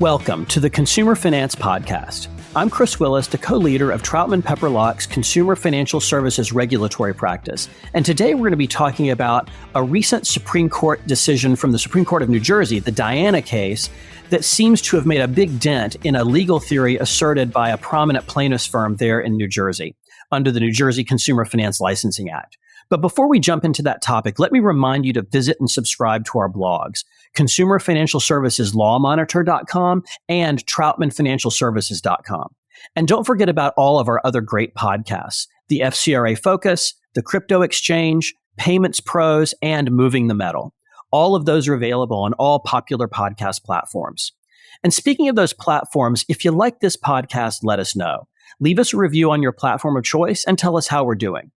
Welcome to the Consumer Finance Podcast. I'm Chris Willis, the co-leader of Troutman Pepper Locke's Consumer Financial Services regulatory practice. And today we're going to be talking about a recent Supreme Court decision from the Supreme Court of New Jersey, the Diana case, that seems to have made a big dent in a legal theory asserted by a prominent plaintiffs firm there in New Jersey under the New Jersey Consumer Finance Licensing Act. But before we jump into that topic, let me remind you to visit and subscribe to our blogs, Consumer Financial Services LawMonitor.com and TroutmanFinancialServices.com. And don't forget about all of our other great podcasts, the FCRA Focus, the Crypto Exchange, Payments Pros, and Moving the Metal. All of those are available on all popular podcast platforms. And speaking of those platforms, if you like this podcast, let us know. Leave us a review on your platform of choice and tell us how we're doing.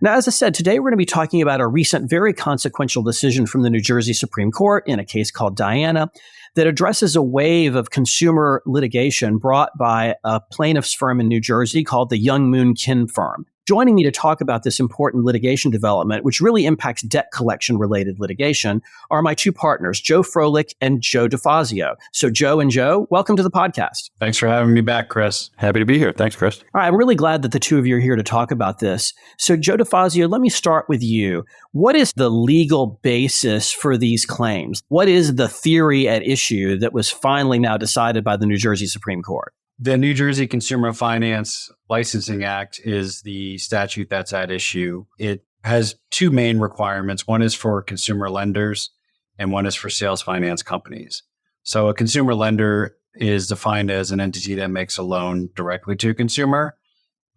Now, as I said, today we're going to be talking about a recent, very consequential decision from the New Jersey Supreme Court in a case called Diana that addresses a wave of consumer litigation brought by a plaintiff's firm in New Jersey called the Young Moon Kim firm. Joining me to talk about this important litigation development, which really impacts debt collection-related litigation, are my two partners, Joe Froelich and Joe DeFazio. So Joe and Joe, welcome to the podcast. Thanks for having me back, Chris. Happy to be here. Thanks, Chris. All right, I'm really glad that the two of you are here to talk about this. So Joe DeFazio, let me start with you. What is the legal basis for these claims? What is the theory at issue that was finally now decided by the New Jersey Supreme Court? The New Jersey Consumer Finance Licensing Act is the statute that's at issue. It has two main requirements. One is for consumer lenders and one is for sales finance companies. So a consumer lender is defined as an entity that makes a loan directly to a consumer.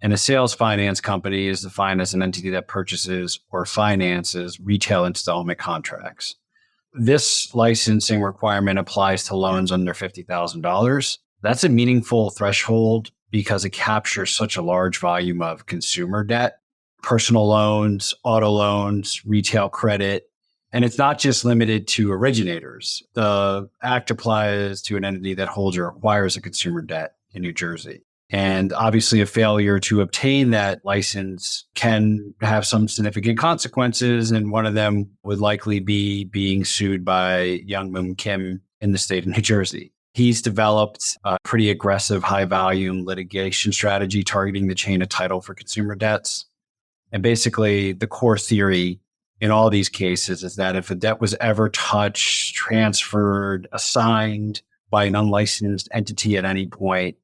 And a sales finance company is defined as an entity that purchases or finances retail installment contracts. This licensing requirement applies to loans under $50,000. That's a meaningful threshold because it captures such a large volume of consumer debt, personal loans, auto loans, retail credit, and it's not just limited to originators. The act applies to an entity that holds or acquires a consumer debt in New Jersey. And obviously a failure to obtain that license can have some significant consequences, and one of them would likely be being sued by Young Moon Kim in the state of New Jersey. He's developed a pretty aggressive high-volume litigation strategy targeting the chain of title for consumer debts. And basically, the core theory in all these cases is that if a debt was ever touched, transferred, assigned by an unlicensed entity at any point,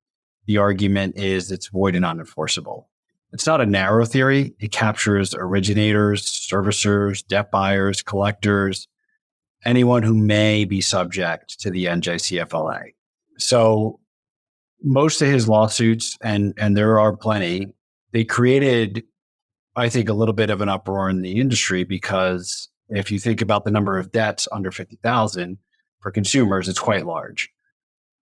the argument is it's void and unenforceable. It's not a narrow theory. It captures originators, servicers, debt buyers, collectors, anyone who may be subject to the NJCFLA. So most of his lawsuits, and there are plenty, they created, I think, a little bit of an uproar in the industry because if you think about the number of debts under $50,000 for consumers, it's quite large.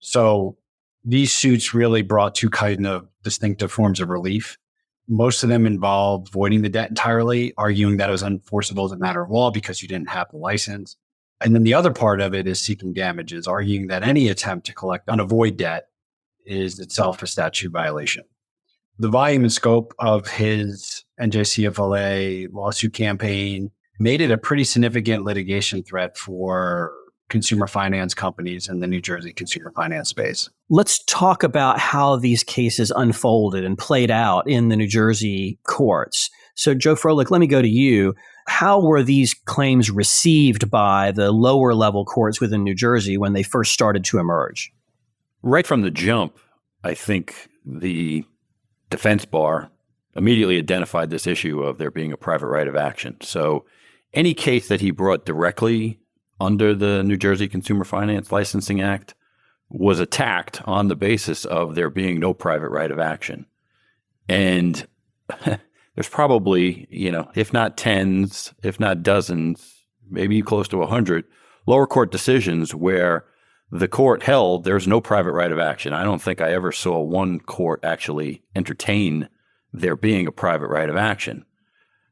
So these suits really brought two kind of distinctive forms of relief. Most of them involved voiding the debt entirely, arguing that it was unenforceable as a matter of law because you didn't have the license. And then the other part of it is seeking damages, arguing that any attempt to collect on a void debt is itself a statute violation. The volume and scope of his NJCFLA lawsuit campaign made it a pretty significant litigation threat for consumer finance companies in the New Jersey consumer finance space. Let's talk about how these cases unfolded and played out in the New Jersey courts. So Joe Froelich, let me go to you. How were these claims received by the lower level courts within New Jersey when they first started to emerge? Right from the jump, I think the defense bar immediately identified this issue of there being a private right of action. So any case that he brought directly under the New Jersey Consumer Finance Licensing Act was attacked on the basis of there being no private right of action. And there's probably, if not tens, if not dozens, maybe close to 100 lower court decisions where the court held there's no private right of action. I don't think I ever saw one court actually entertain there being a private right of action.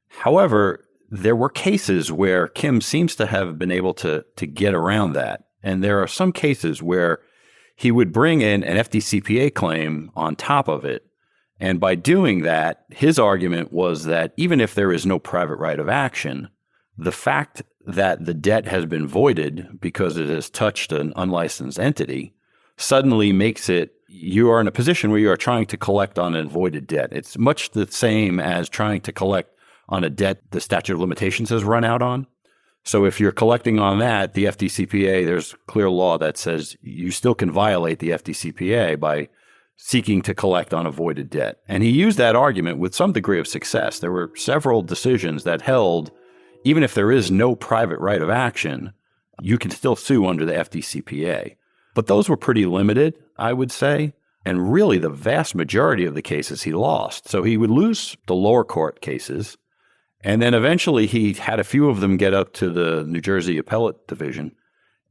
However, there were cases where Kim seems to have been able to get around that. And there are some cases where he would bring in an FDCPA claim on top of it. And by doing that, his argument was that even if there is no private right of action, the fact that the debt has been voided because it has touched an unlicensed entity suddenly makes it you are in a position where you are trying to collect on an avoided debt. It's much the same as trying to collect on a debt the statute of limitations has run out on. So if you're collecting on that, the FDCPA, there's clear law that says you still can violate the FDCPA by seeking to collect on avoided debt. And he used that argument with some degree of success. There were several decisions that held, even if there is no private right of action, you can still sue under the FDCPA. But those were pretty limited, I would say. And really, the vast majority of the cases he lost. So he would lose the lower court cases. And then eventually he had a few of them get up to the New Jersey Appellate Division.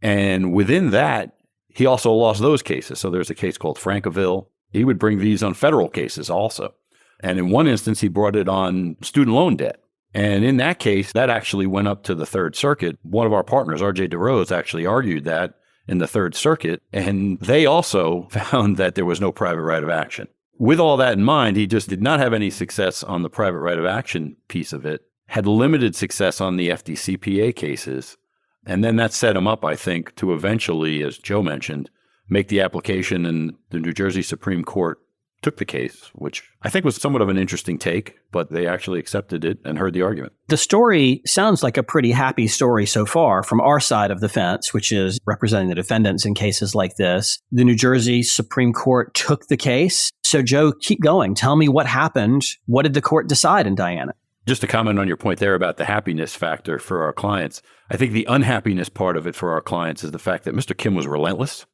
And within that, he also lost those cases. So there's a case called Francoville. He would bring these on federal cases also. And in one instance, he brought it on student loan debt. And in that case, that actually went up to the Third Circuit. One of our partners, R.J. DeRose, actually argued that in the Third Circuit. And they also found that there was no private right of action. With all that in mind, he just did not have any success on the private right of action piece of it, had limited success on the FDCPA cases. And then that set him up, I think, to eventually, as Joe mentioned, make the application, and the New Jersey Supreme Court took the case, which I think was somewhat of an interesting take, but they actually accepted it and heard the argument. The story sounds like a pretty happy story so far from our side of the fence, which is representing the defendants in cases like this. The New Jersey Supreme Court took the case. So Joe, keep going. Tell me what happened. What did the court decide in Diana? Just to comment on your point there about the happiness factor for our clients, I think the unhappiness part of it for our clients is the fact that Mr. Kim was relentless.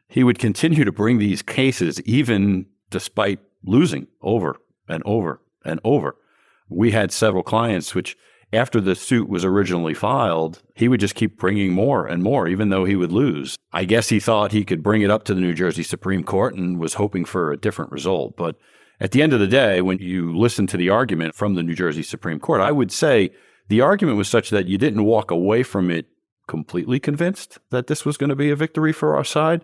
He would continue to bring these cases even despite losing over and over and over. We had several clients which, after the suit was originally filed, he would just keep bringing more and more, even though he would lose. I guess he thought he could bring it up to the New Jersey Supreme Court and was hoping for a different result. But at the end of the day, when you listen to the argument from the New Jersey Supreme Court, I would say the argument was such that you didn't walk away from it completely convinced that this was going to be a victory for our side.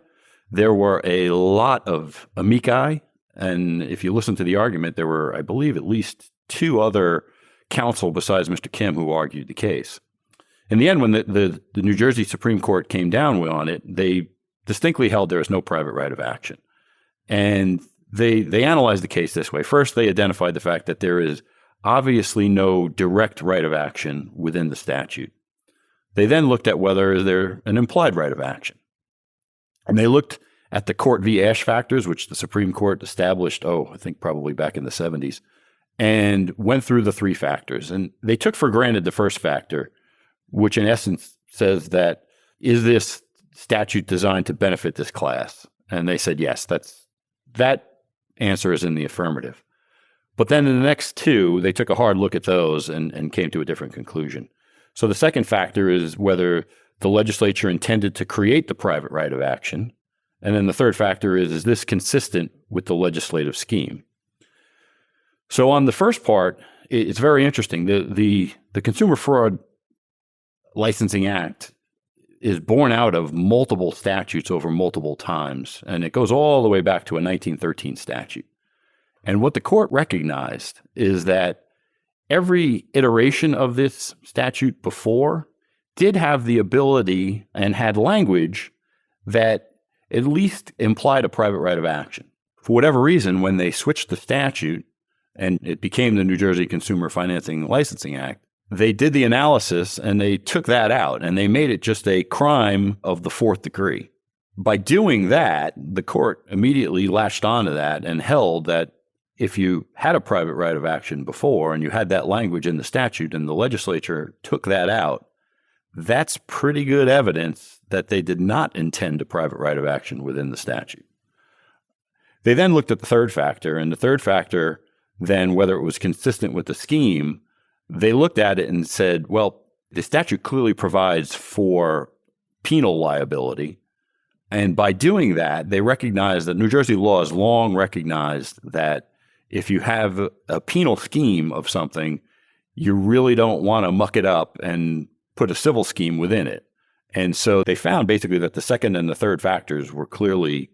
There were a lot of amici, and if you listen to the argument, there were, I believe, at least two other counsel besides Mr. Kim who argued the case. In the end, when the New Jersey Supreme Court came down on it, they distinctly held there is no private right of action. And they analyzed the case this way. First, they identified the fact that there is obviously no direct right of action within the statute. They then looked at whether is there an implied right of action. And they looked at the Court v. Ash factors, which the Supreme Court established, I think probably back in the 70s, and went through the three factors. And they took for granted the first factor, which in essence says that, is this statute designed to benefit this class? And they said, yes, that answer is in the affirmative. But then in the next two, they took a hard look at those and came to a different conclusion. So the second factor is whether the legislature intended to create the private right of action. And then the third factor is this consistent with the legislative scheme? So on the first part, it's very interesting. The Consumer Fraud Licensing Act is born out of multiple statutes over multiple times, and it goes all the way back to a 1913 statute. And what the court recognized is that every iteration of this statute before did have the ability and had language that at least implied a private right of action. For whatever reason, when they switched the statute and it became the New Jersey Consumer Financing Licensing Act, they did the analysis and they took that out and they made it just a crime of the fourth degree. By doing that, the court immediately latched onto that and held that if you had a private right of action before and you had that language in the statute and the legislature took that out, that's pretty good evidence that they did not intend a private right of action within the statute. They then looked at the third factor, and the third factor, then whether it was consistent with the scheme, they looked at it and said, well, the statute clearly provides for penal liability. And by doing that, they recognized that New Jersey law has long recognized that if you have a penal scheme of something, you really don't want to muck it up and put a civil scheme within it. And so they found basically that the second and the third factors were clearly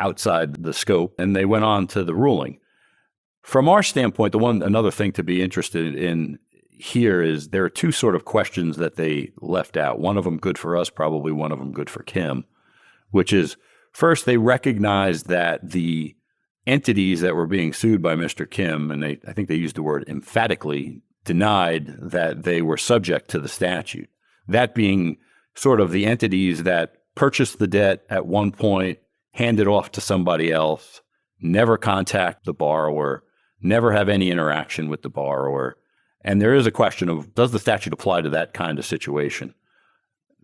outside the scope, and they went on to the ruling. From our standpoint, another thing to be interested in here is there are two sort of questions that they left out. One of them good for us, probably one of them good for Kim, which is, First, they recognized that the entities that were being sued by Mr. Kim, and I think they used the word emphatically, denied that they were subject to the statute. That being sort of the entities that purchased the debt at one point, hand it off to somebody else, never contact the borrower, never have any interaction with the borrower. And there is a question of, does the statute apply to that kind of situation?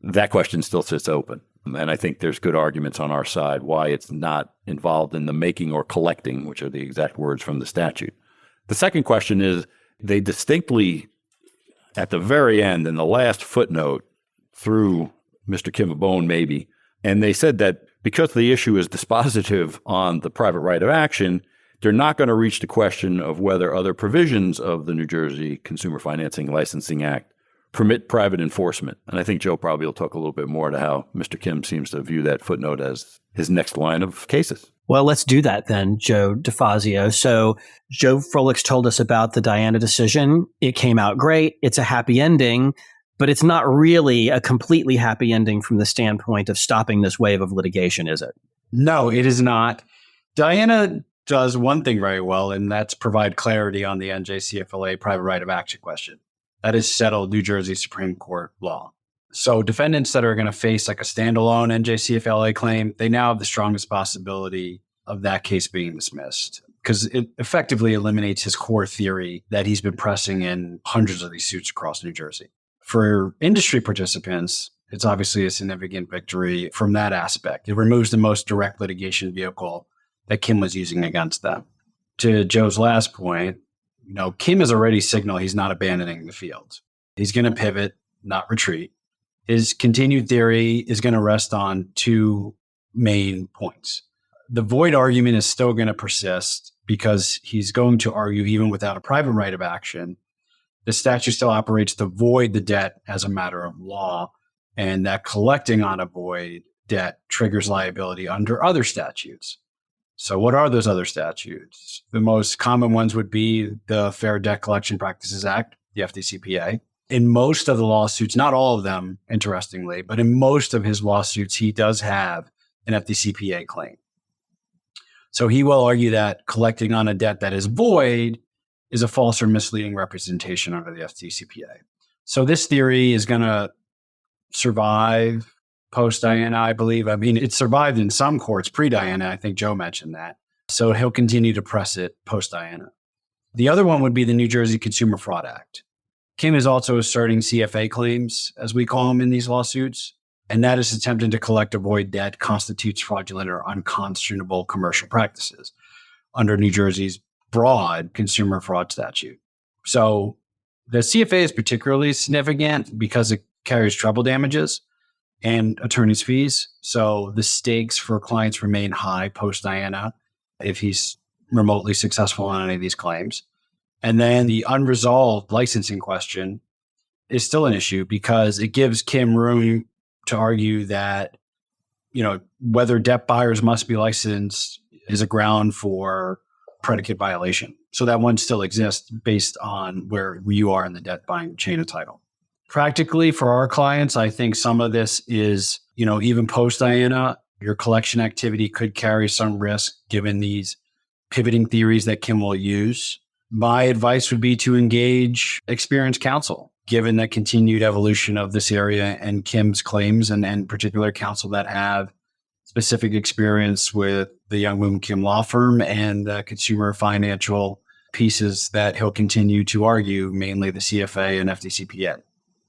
That question still sits open. And I think there's good arguments on our side why it's not involved in the making or collecting, which are the exact words from the statute. The second question is, they distinctly, at the very end, in the last footnote, through Mr. Kim a bone maybe, and they said that because the issue is dispositive on the private right of action, they're not going to reach the question of whether other provisions of the New Jersey Consumer Financing Licensing Act permit private enforcement. And I think Joe probably will talk a little bit more to how Mr. Kim seems to view that footnote as his next line of cases. Well, let's do that then, Joe DeFazio. So Joe Froelich told us about the Diana decision. It came out great. It's a happy ending, but it's not really a completely happy ending from the standpoint of stopping this wave of litigation, is it? No, it is not. Diana does one thing very well, and that's provide clarity on the NJCFLA private right of action question. That is settled New Jersey Supreme Court law. So defendants that are going to face like a standalone NJCFLA claim, they now have the strongest possibility of that case being dismissed because it effectively eliminates his core theory that he's been pressing in hundreds of these suits across New Jersey. For industry participants, it's obviously a significant victory from that aspect. It removes the most direct litigation vehicle that Kim was using against them. To Joe's last point, Kim has already signaled he's not abandoning the field. He's going to pivot, not retreat. His continued theory is going to rest on two main points. The void argument is still going to persist because he's going to argue even without a private right of action, the statute still operates to void the debt as a matter of law, and that collecting on a void debt triggers liability under other statutes. So what are those other statutes? The most common ones would be the Fair Debt Collection Practices Act, the FDCPA. In most of the lawsuits, not all of them, interestingly, but in most of his lawsuits, he does have an FDCPA claim. So he will argue that collecting on a debt that is void is a false or misleading representation under the FDCPA. So this theory is going to survive post-Diana, I believe. I mean, it survived in some courts pre-Diana. I think Joe mentioned that. So he'll continue to press it post-Diana. The other one would be the New Jersey Consumer Fraud Act. Kim is also asserting CFA claims, as we call them in these lawsuits, and that is attempting to collect a void debt constitutes fraudulent or unconscionable commercial practices under New Jersey's broad consumer fraud statute. So the CFA is particularly significant because it carries treble damages and attorney's fees. So the stakes for clients remain high post-Diana if he's remotely successful on any of these claims. And then the unresolved licensing question is still an issue because it gives Kim room to argue that, whether debt buyers must be licensed is a ground for predicate violation. So that one still exists based on where you are in the debt buying chain of title. Practically for our clients, I think some of this is, even post-Diana, your collection activity could carry some risk given these pivoting theories that Kim will use. My advice would be to engage experienced counsel, given the continued evolution of this area and Kim's claims and particular counsel that have specific experience with the Young Moon Kim law firm and the consumer financial pieces that he'll continue to argue, mainly the CFA and FDCPA.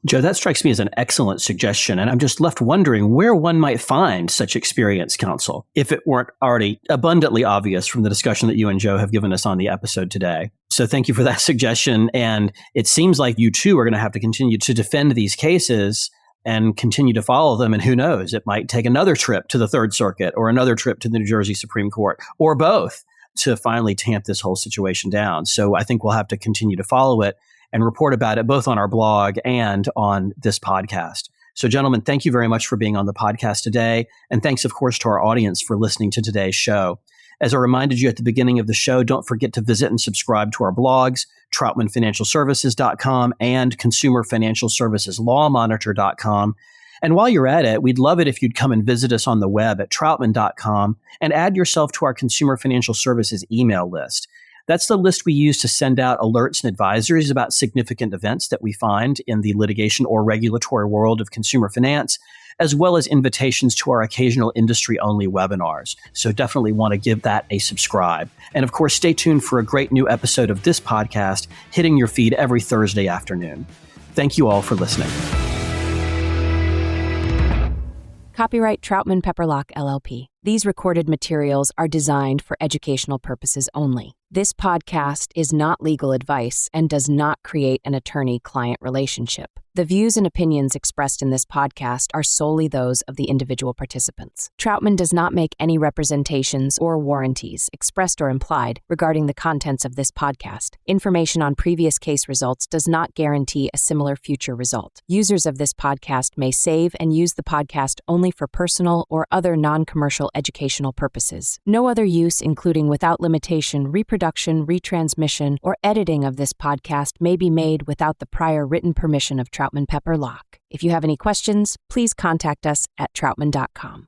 Joe, that strikes me as an excellent suggestion, and I'm just left wondering where one might find such experienced counsel, if it weren't already abundantly obvious from the discussion that you and Joe have given us on the episode today. So thank you for that suggestion, and it seems like you too are going to have to continue to defend these cases and continue to follow them, and who knows, it might take another trip to the Third Circuit or another trip to the New Jersey Supreme Court, or both, to finally tamp this whole situation down. So I think we'll have to continue to follow it and report about it both on our blog and on this podcast. So gentlemen, thank you very much for being on the podcast today. And thanks, of course, to our audience for listening to today's show. As I reminded you at the beginning of the show, don't forget to visit and subscribe to our blogs, TroutmanFinancialServices.com and ConsumerFinancialServicesLawMonitor.com. And while you're at it, we'd love it if you'd come and visit us on the web at troutman.com and add yourself to our Consumer Financial Services email list. That's the list we use to send out alerts and advisories about significant events that we find in the litigation or regulatory world of consumer finance, as well as invitations to our occasional industry-only webinars. So definitely want to give that a subscribe. And of course, stay tuned for a great new episode of this podcast hitting your feed every Thursday afternoon. Thank you all for listening. Copyright Troutman Pepperlock, LLP. These recorded materials are designed for educational purposes only. This podcast is not legal advice and does not create an attorney-client relationship. The views and opinions expressed in this podcast are solely those of the individual participants. Troutman does not make any representations or warranties, expressed or implied, regarding the contents of this podcast. Information on previous case results does not guarantee a similar future result. Users of this podcast may save and use the podcast only for personal or other non-commercial educational purposes. No other use, including without limitation, reproduction, retransmission, or editing of this podcast may be made without the prior written permission of Troutman Pepperlock. If you have any questions, please contact us at troutman.com.